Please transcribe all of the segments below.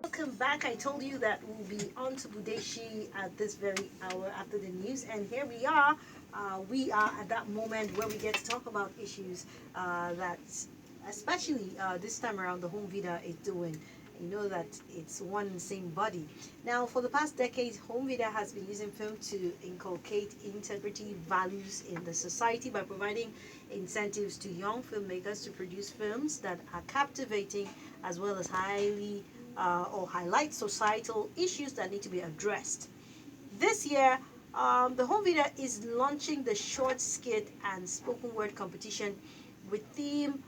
Welcome back. I told you that we'll be on to Budeshi at this very hour after the news, and here we are. We are at that moment where we get to talk about issues that, especially this time around, the Homevida is doing. You know that it's one and same body. Now, for the past decades, Homevida has been using film to inculcate integrity values in the society by providing incentives to young filmmakers to produce films that are captivating as well as highly or highlight societal issues that need to be addressed. This year, the Home Video is launching the short skit and spoken word competition with theme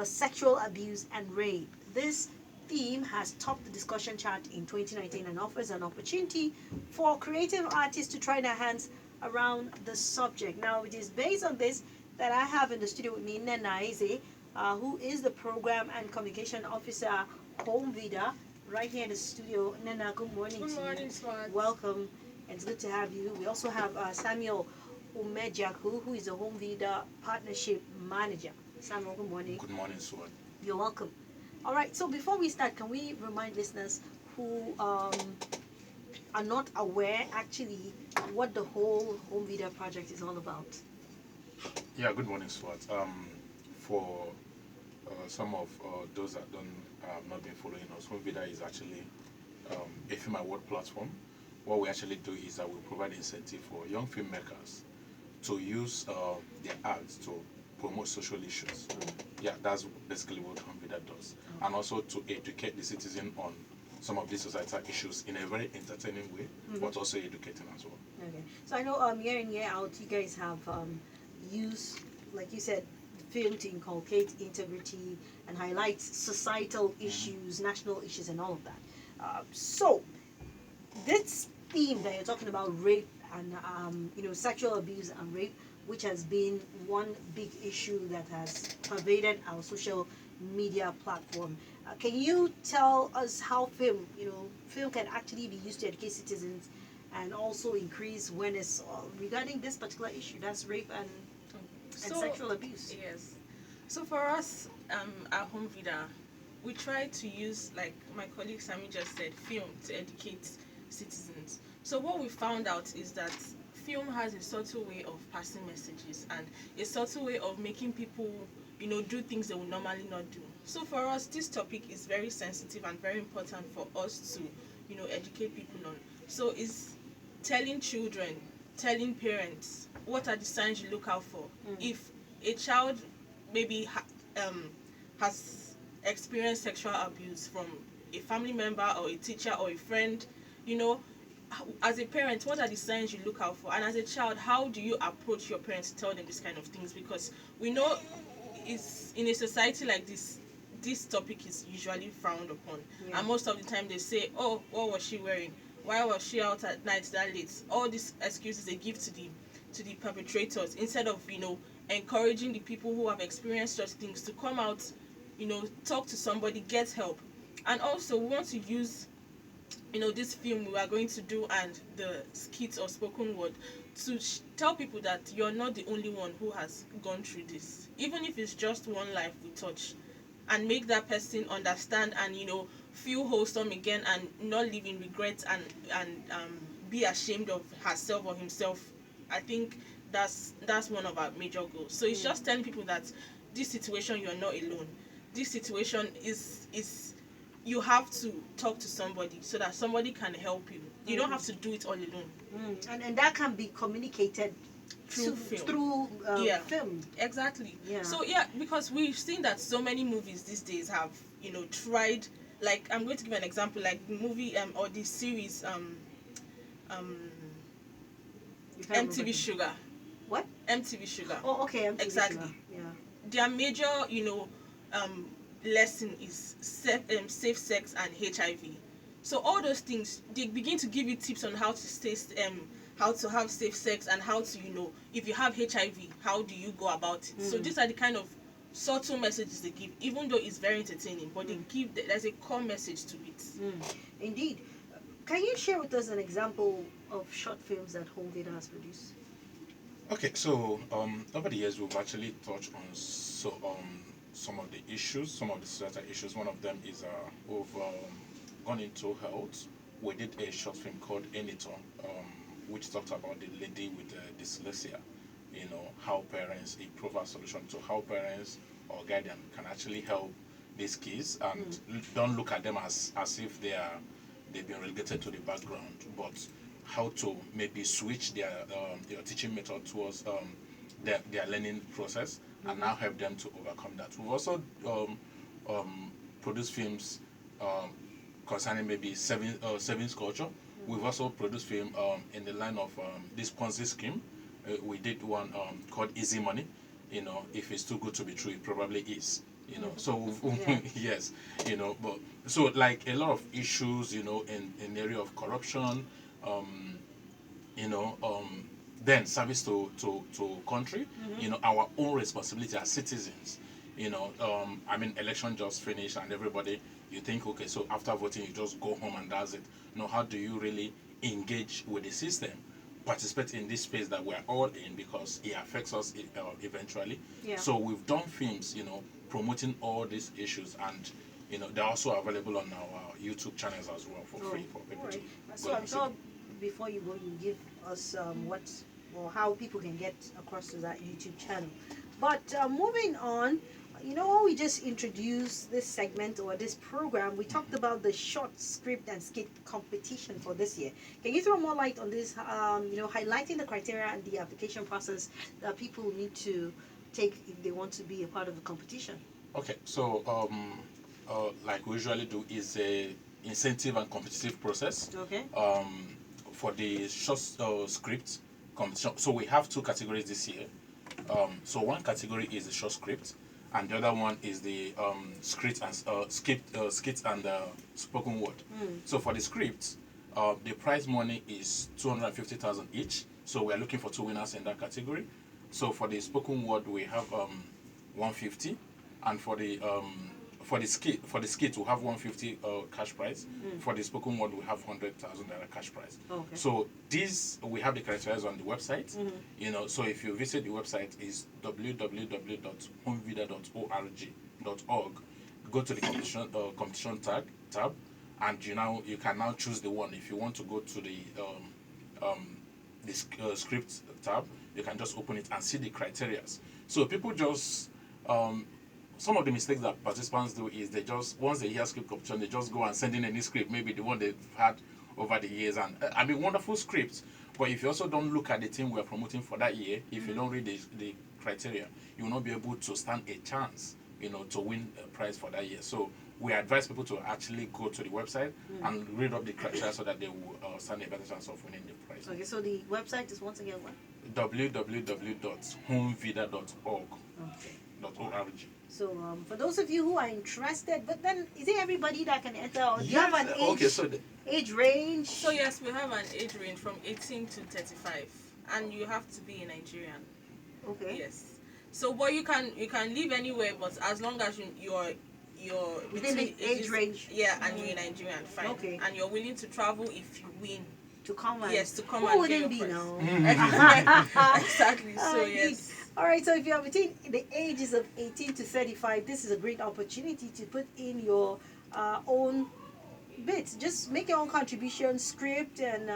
sexual abuse and rape. This theme has topped the discussion chart in 2019 and offers an opportunity for creative artists to try their hands around the subject. Now, it is based on this that I have in the studio with me Nnena, who is the Program and Communication Officer, Homevida, right here in the studio. Nnena, good morning Good to morning, you. Swat. Welcome. It's good to have you. We also have Samuel Umejiaku, who is the Homevida Partnership Manager. Samuel, good morning. Good morning, Swat. You're welcome. All right, so before we start, can we remind listeners who are not aware actually what the whole Homevida project is all about? Yeah, good morning, Swat. For some of those that don't have not been following us, Homevida is actually a film award platform. What we actually do is that we provide incentive for young filmmakers to use their arts to promote social issues. Yeah, that's basically what Homevida does. And also to educate the citizen on some of these societal issues in a very entertaining way, but also educating as well. Okay. So I know year in, year out, you guys have used, like you said, film to inculcate integrity and highlight societal issues, national issues, and all of that. So this theme that you're talking about, rape and sexual abuse and rape, which has been one big issue that has pervaded our social media platform. Can you tell us how film can actually be used to educate citizens and also increase awareness regarding this particular issue, that's rape and sexual abuse? Yes. So for us, at Homevida, we try to use, like my colleague Sammy just said, film to educate citizens. So what we found out is that film has a subtle way of passing messages and a subtle way of making people, do things they would normally not do. So for us, this topic is very sensitive and very important for us to, educate people on. So it's telling children, telling parents, what are the signs you look out for? If a child maybe has experienced sexual abuse from a family member or a teacher or a friend, as a parent, what are the signs you look out for? And as a child, how do you approach your parents to tell them these kind of things? Because we know it's in a society like this topic is usually frowned upon. Yeah. And most of the time they say, oh, what was she wearing? Why was she out at night that late? All these excuses they give to the perpetrators instead of, encouraging the people who have experienced such things to come out, talk to somebody, get help. And also we want to use this film we are going to do and the skits or spoken word to tell people that you're not the only one who has gone through this. Even if it's just one life we touch, and make that person understand and feel wholesome again and not live in regret and be ashamed of herself or himself. I think that's one of our major goals. So it's just telling people that this situation, you're not alone. This situation is you have to talk to somebody so that somebody can help you. You don't have to do it all alone. And that can be communicated through film. Exactly. Yeah. So because we've seen that so many movies these days have tried, like I'm going to give an example, like the movie or the series MTV Sugar. What? MTV Sugar. Oh, okay. MTV exactly. Sugar. Yeah. Their major lesson is safe sex and HIV. So all those things, they begin to give you tips on how to how to have safe sex and how to, if you have HIV, how do you go about it? So these are the kind of subtle messages they give, even though it's very entertaining, but there's a core message to it. Indeed. Can you share with us an example of short films that Homevida has produced? Okay, so over the years we've actually touched on some of the issues, some of the societal issues. One of them is gone into health, we did a short film called Nnena, which talked about the lady with dyslexia. How parents, a proper solution to how parents or guardian can actually help these kids and don't look at them as if they've been relegated to the background, but how to maybe switch their teaching method towards their learning process and now help them to overcome that. We've also produced films concerning maybe savings culture. We've also produced film in the line of this Ponzi scheme. We did one called Easy Money. If it's too good to be true, it probably is. So Yeah. yes, but so like a lot of issues, in the area of corruption, you know, then service to country, our own responsibility as citizens. I mean, election just finished and everybody, you think, okay, so after voting, you just go home and that's it. No, how do you really engage with the system? Participate in this space that we're all in because it affects us eventually. Yeah. So we've done films, promoting all these issues, and they're also available on our YouTube channels as well for free for people to Alright. go So I'm and see sure them. before you go, you give us what or how people can get across to that YouTube channel. But moving on, when we just introduced this segment or this program, we talked about the short script and skit competition for this year. Can you throw more light on this? Highlighting the criteria and the application process that people need to take if they want to be a part of the competition. Okay, so like we usually do is a incentive and competitive process. Okay. For the short script competition. So we have two categories this year. So one category is the short script, and the other one is the skit and spoken word. So for the script, the prize money is 250,000 each. So we are looking for two winners in that category. So for the spoken word, we have 150, and for the skit we have 150 cash prize. For the spoken word, we have 100,000 cash prize. Okay. So these we have the criteria on the website. So if you visit the website is www.homevida.org. Go to the competition tab, and you can now choose the one. If you want to go to the script tab, you can just open it and see the criteria. So people just some of the mistakes that participants do is they just, once they hear script competition, they just go and send in any script, maybe the one they've had over the years, and I mean, wonderful scripts. But if you also don't look at the team we're promoting for that year, if you don't read the criteria, you will not be able to stand a chance, to win a prize for that year. So we advise people to actually go to the website and read up the criteria so that they will stand a better chance of winning the prize. Okay, so the website is once again what? www.homevida.org. Okay. .org. So for those of you who are interested, but then is it everybody that can enter, or do you have an age, Okay, so age range? So yes, we have an age range from 18 to 35, and you have to be a Nigerian. Okay. Yes. So but you can live anywhere, but as long as you're Within the between age ages- range. Yeah, and you're a Nigerian, fine. Okay. And you're willing to travel if you win. To come and Yes, to come who and wouldn't get be your now? Exactly. So Indeed. yes. All right, so if you are between the ages of 18 to 35, this is a great opportunity to put in your own bits. Just make your own contribution, script and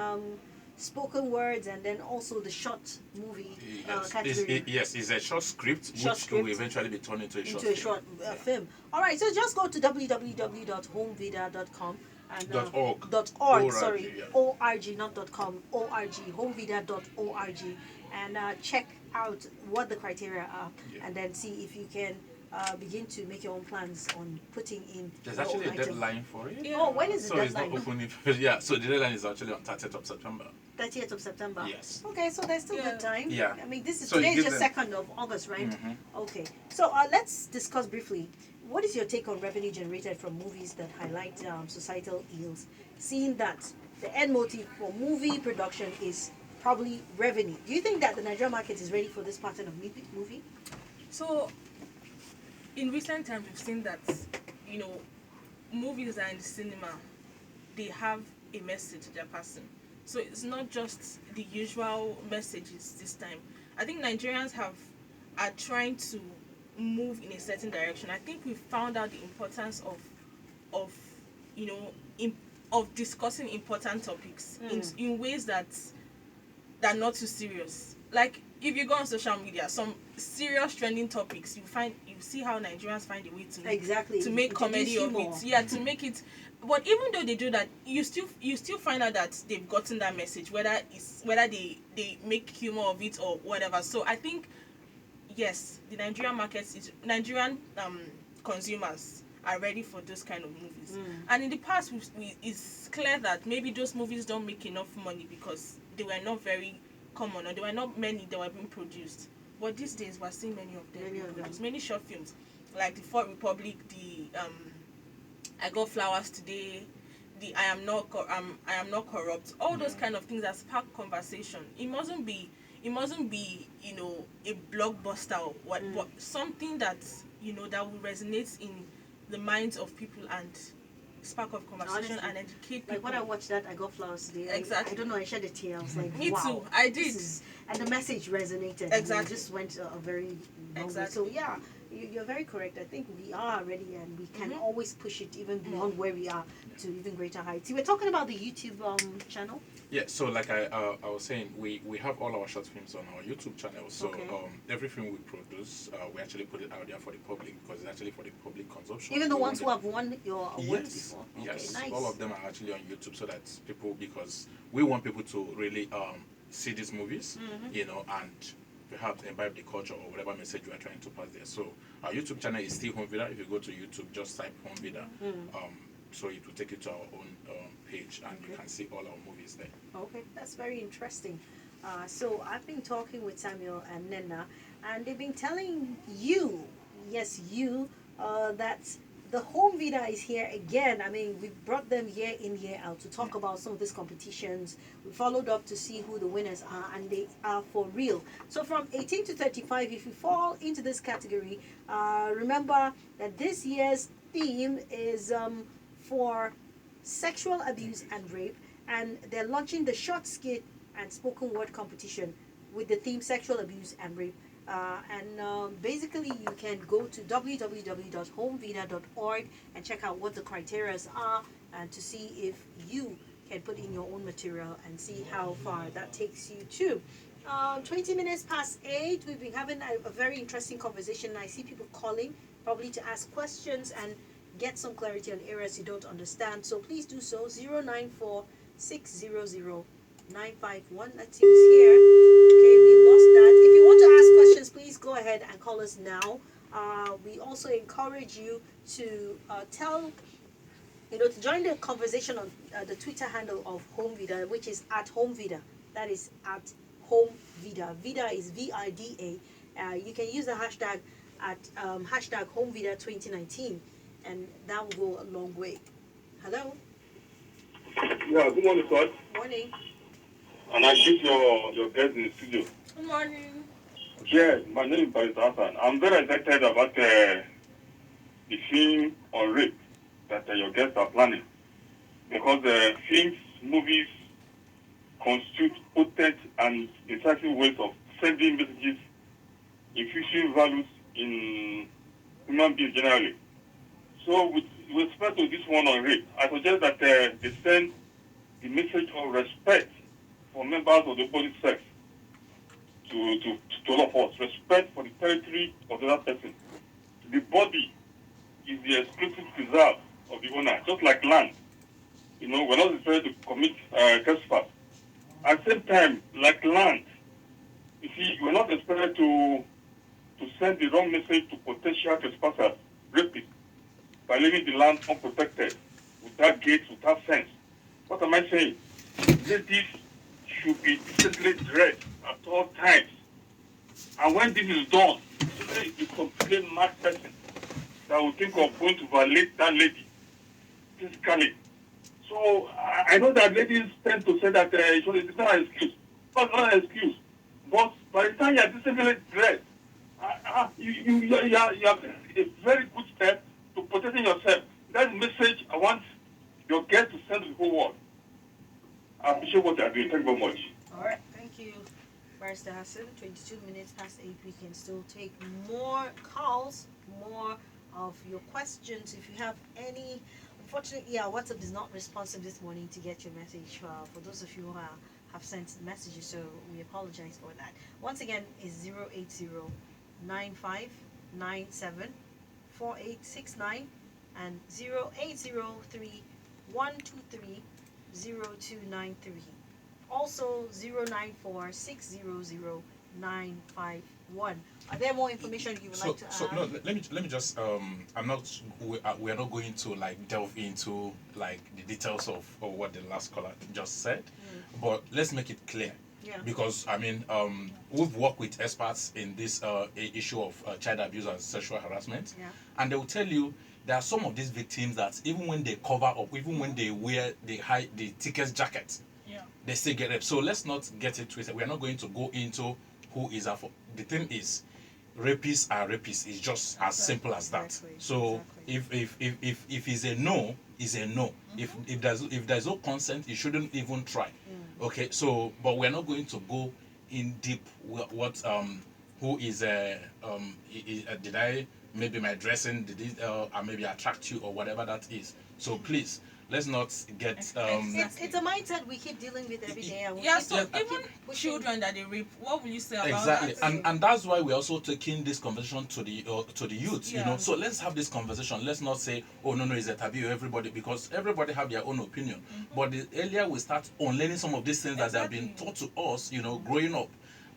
spoken words, and then also the short movie category. Yes, it's a short script Short which script. will eventually be turned into a short Into a film. short film. All right, so just go to www.homevida.com and .org. .org, sorry, yeah. org, not .com, org, homevida.org, and check out what the criteria are, Yeah. and then see if you can begin to make your own plans on putting in. There's your actually own a item. deadline for it. Yeah. Oh, when is the So it's not deadline? open. Yeah, so the deadline is actually on 30th of September. 30th of September. Yes. Okay, so there's still Yeah. good time. Yeah. I mean, this is So it today is gives just them- 2nd of August, right? Mhm. Okay. So let's discuss briefly. What is your take on revenue generated from movies that highlight societal ills? Seeing that the end motive for movie production is probably revenue. Do you think that the Nigerian market is ready for this pattern of movie? So, in recent times, we've seen that, movies and cinema, they have a message they're passing. So it's not just the usual messages this time. I think Nigerians are trying to move in a certain direction. I think we found out the importance of you know, of discussing important topics in ways that are not too serious. Like if you go on social media, some serious trending topics, you see how Nigerians find a way to make comedy of it. Yeah, to make it. But even though they do that, you still find out that they've gotten that message, whether they make humor of it or whatever. So I think yes, the Nigerian consumers are ready for those kind of movies. And in the past, it's clear that maybe those movies don't make enough money because they were not very common, or there were not many that were being produced. But these days, we're seeing many of them being produced. Many short films, like the Fourth Republic, the I Got Flowers Today, the I Am Not Corrupt. All those kind of things that spark conversation. It mustn't be a blockbuster or what, but something that that will resonate in the minds of people and spark of conversation. Honestly, and educate people. Like when I watched that I Got Flowers Today, exactly. I don't know, I shed a tear. I was like, me wow, too, I did. And the message resonated. Exactly. It just went a very long way. So yeah, you're very correct. I think we are ready, and we can always push it even beyond where we are to even greater heights. You were talking about the YouTube channel. Yeah, so like I was saying, we have all our short films on our YouTube channel. So everything we produce, we actually put it out there for the public, because it's actually for the public consumption. Even the ones who have won your awards before? Yes, nice. All of them are actually on YouTube, so that because we want people to really see these movies, and perhaps imbibe the culture or whatever message we are trying to pass there. So our YouTube channel is still Homevida. If you go to YouTube, just type Homevida. So it will take you to our own page, and you can see all our movies there. Okay, that's very interesting. So I've been talking with Samuel and Nnena, and they've been telling you, yes, you, that the Homevida is here again. I mean, we brought them year in, year out to talk about some of these competitions. We followed up to see who the winners are, and they are for real. So from 18 to 35, if you fall into this category, remember that this year's theme is for sexual abuse and rape, and they're launching the short skit and spoken word competition with the theme sexual abuse and rape. Basically you can go to www.homevida.org and check out what the criteria are, and to see if you can put in your own material and see how far that takes you to. 20 minutes past 8, we've been having a very interesting conversation, and I see people calling probably to ask questions and get some clarity on areas you don't understand. So please do so. 094-600-951. Let's see who's here. Okay, we lost that. If you want to ask questions, please go ahead and call us now. We also encourage you to to join the conversation on the Twitter handle of Homevida, which is at Homevida. That is at Homevida. Vida is VIDA. You can use the hashtag at hashtag Homevida 2019. And that will go a long way. Hello? Yeah, good morning, sir. Morning. And I greet your guest in the studio. Good morning. Yes, my name is Barista Hassan. I'm very excited about the film on rape that your guests are planning. Because films, movies constitute potent and decisive ways of sending messages, infusing values in human beings generally. So with respect to this one on rape, I suggest that they send the message of respect for members of the opposite sex to all of us. Respect for the territory of the other person. The body is the exclusive preserve of the owner, just like land. We're not required to commit trespass. At the same time, like land, you see, we're not expected to send the wrong message to potential trespassers, rapists, by leaving the land unprotected, without gates, without fence. What am I saying? Ladies should be decently dressed at all times. And when this is done, there is a complete mad person that will think of going to violate that lady physically. So I know that ladies tend to say that it's not an excuse. It's not an excuse. But by the time you are decently dressed, you have a very good step to protecting yourself. That's the message I want your guests to send to the whole world. I appreciate what you are doing. Thank you very much. All right, thank you, Barrister Hassan. 22 minutes past 8. We can still take more calls, more of your questions. If you have any unfortunately, yeah, WhatsApp is not responsive this morning to get your message. For those of you who have sent messages, so we apologize for that. Once again, is 080-9597-4869 and 0803-123-0293. Also 094-600-951. Are there more information you would like to add? So no, let me just we are not going to like delve into like the details of what the last caller just said, but let's make it clear. Yeah. Because I mean, we've worked with experts in this issue of child abuse and sexual harassment, Yeah. and they will tell you there are some of these victims that even when they cover up, even when they wear the thickest jacket, Yeah. they still get raped. So let's not get it twisted. We are not going to go into who is at fault. The thing is, rapists are rapists. It's just as simple as that. Exactly. So Exactly. if it's a no, it's a no. If there's no consent, you shouldn't even try. Okay. So but we're not going to go in deep what who is did I maybe my dressing did it maybe attract you or whatever that is. So please let's not get It's a mindset we keep dealing with every day. And we Yeah, keep- so we keep even pushing- children that they rape, what will you say about exactly that? and that's why we're also taking this conversation to the youth, you Yeah. know. So let's have this conversation. Let's not say, oh no, it's a taboo, everybody, because everybody have their own opinion. But the earlier we start unlearning some of these things that have been taught to us, you know, growing up,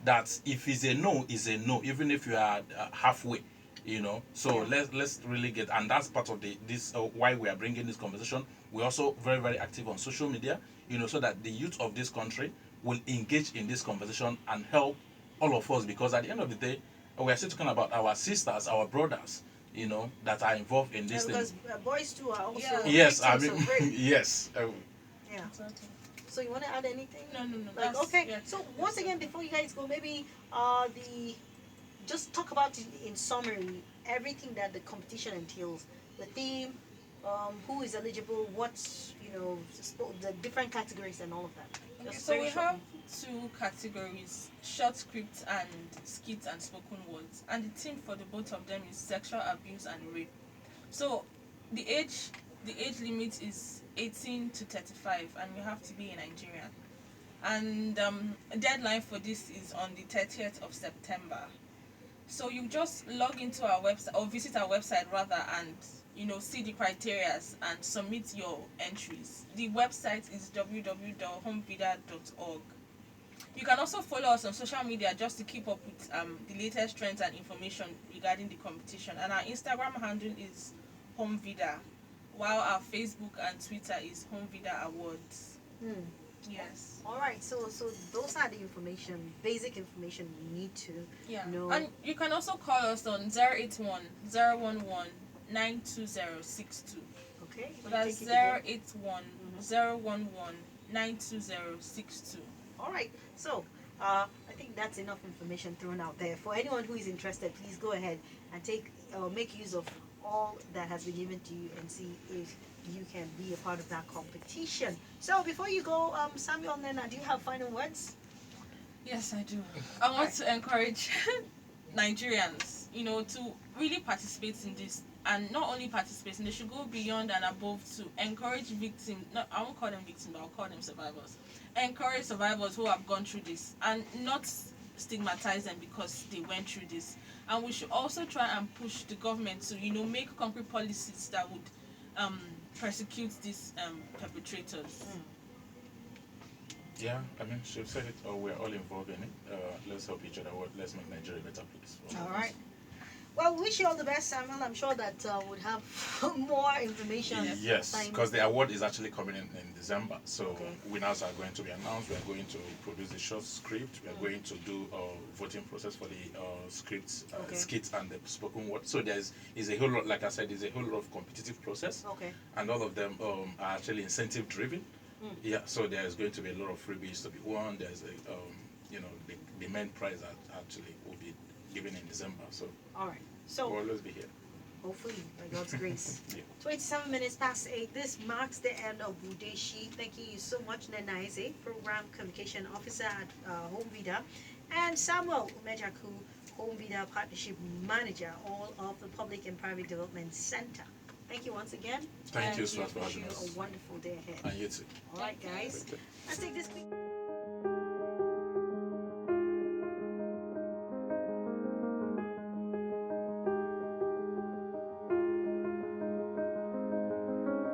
that if it's a no, is a no, even if you are halfway, you know. So let's really get, and that's part of this why we are bringing this conversation. We're also very, very active on social media, you know, so that the youth of this country will engage in this conversation and help all of us, because at the end of the day, we are still talking about our sisters, our brothers, you know, that are involved in this because thing. boys too are also Yes, I victims mean, of rape. yes. Yeah. Exactly. So you want to add anything? No. Like, that's- okay. yeah. So once again, before you guys go, maybe the just talk about in summary everything that the competition entails, the theme, who is eligible, what's the different categories and all of that. Okay, Just so very we short. have two categories: short scripts and skits and spoken words. And the theme for the both of them is sexual abuse and rape. So the age limit is 18 to 35, and you have to be in Nigeria. And deadline for this is on the 30th of September. So you just log into our website or visit our website rather, and see the criterias and submit your entries. The website is www.homevida.org. You can also follow us on social media just to keep up with the latest trends and information regarding the competition. And our Instagram handle is Homevida, while our Facebook and Twitter is Homevida Awards. Yes. All right. So those are the basic information you need to know. And you can also call us on 081 011 92062. Okay. So that's Take it again. 081 011 92062. All right. So I think that's enough information thrown out there. For anyone who is interested, please go ahead and make use of all that has been given to you and see if you can be a part of that competition. So before you go, Samuel, Nnena, do you have final words? Yes, I do. I want to encourage Nigerians, to really participate in this, and not only participate, they should go beyond and above to encourage victims. No, I won't call them victims, but I'll call them survivors. Encourage survivors who have gone through this, and not stigmatize them because they went through this. And we should also try and push the government to, make concrete policies that would persecute these perpetrators. Yeah, I mean, she said it. We're all involved in it. Let's help each other. Let's make Nigeria a better place. All right. Well, we wish you all the best, Samuel. I'm sure that we'll have more information. Yes, time. because the award is actually coming in December. So Okay. winners are going to be announced. We are going to produce the short script. We are going to do voting process for the scripts, Okay. skits, and the spoken word. So is a whole lot. Like I said, is a whole lot of competitive process. Okay. And all of them are actually incentive driven. Yeah. So there is going to be a lot of freebies to be won. There's the main prize that actually will be given in December. So All right. So we'll always be here. hopefully, by God's grace. Yeah. 27 minutes past 8. This marks the end of Budeshi. Thank you so much, Nnena, Program Communication Officer at Homevida, and Samuel Umejiaku, Homevida Partnership Manager, all of the Public and Private Development Center. Thank you once again. Thank you and so much for wish having you us. a wonderful day ahead. And you too. All right, guys. Thank you. Let's take this quick.